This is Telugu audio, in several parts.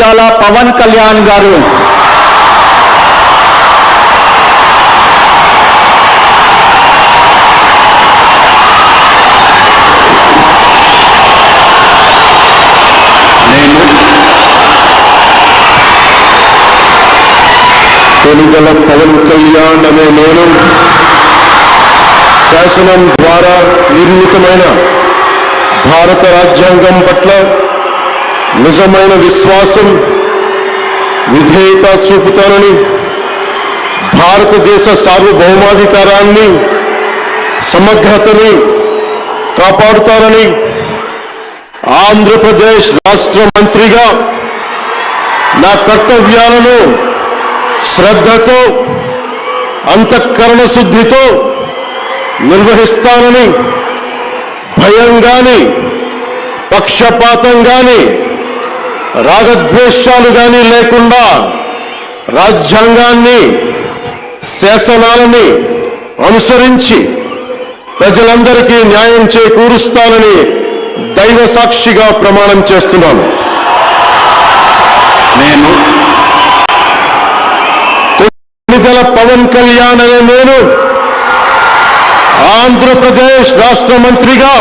కొణిదాల పవన్ కళ్యాణ్ గారు. కొణిదెల పవన్ కళ్యాణ్ అనే నేను శాసనం ద్వారా నిర్మితమైన భారత రాజ్యాంగం పట్ల నిజమైన విశ్వాసం, విధేయత చూపుతానని, భారతదేశ సార్వభౌమాధికారాన్ని, సమగ్రతని కాపాడుతానని, ఆంధ్రప్రదేశ్ రాష్ట్ర మంత్రిగా నా కర్తవ్యాలను శ్రద్ధతో, అంతఃకరణ శుద్ధితో నిర్వహిస్తానని, భయం గాని, పక్షపాతం గాని, రాగద్వేషాలు గాని లేకుండా రాజ్యాంగాన్ని, శాసనాలని అనుసరించి ప్రజలందరికీ న్యాయం చేకూరుస్తానని దైవ సాక్షిగా ప్రమాణం చేస్తున్నాను. నేను కొణిదెల పవన్ కళ్యాణ్ అనే నేను ఆంధ్రప్రదేశ్ రాష్ట్ర మంత్రిగా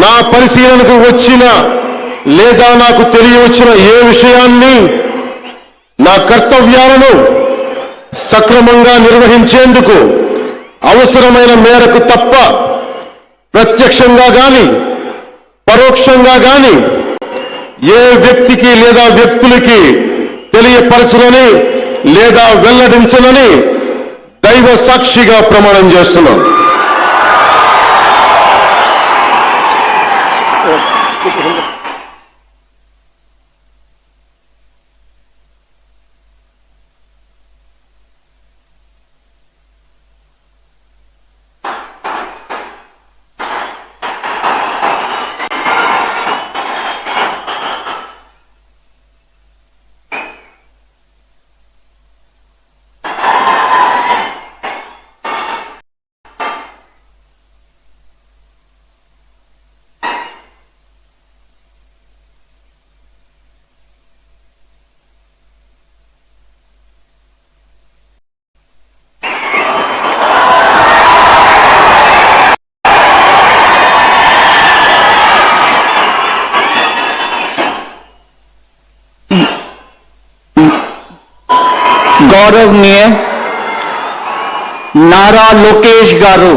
నా పరిశీలనకు వచ్చిన లేదా నాకు తెలియవచ్చిన ఏ విషయాన్ని, నా కర్తవ్యాలను సక్రమంగా నిర్వహించేందుకు అవసరమైన మేరకు తప్ప ప్రత్యక్షంగా గాని పరోక్షంగా గాని ఏ వ్యక్తికి లేదా వ్యక్తులకి తెలియపరచనని లేదా వెల్లడించనని దైవ సాక్షిగా ప్రమాణం చేస్తున్నాను. गौरवनीय नारा लोकेश गारू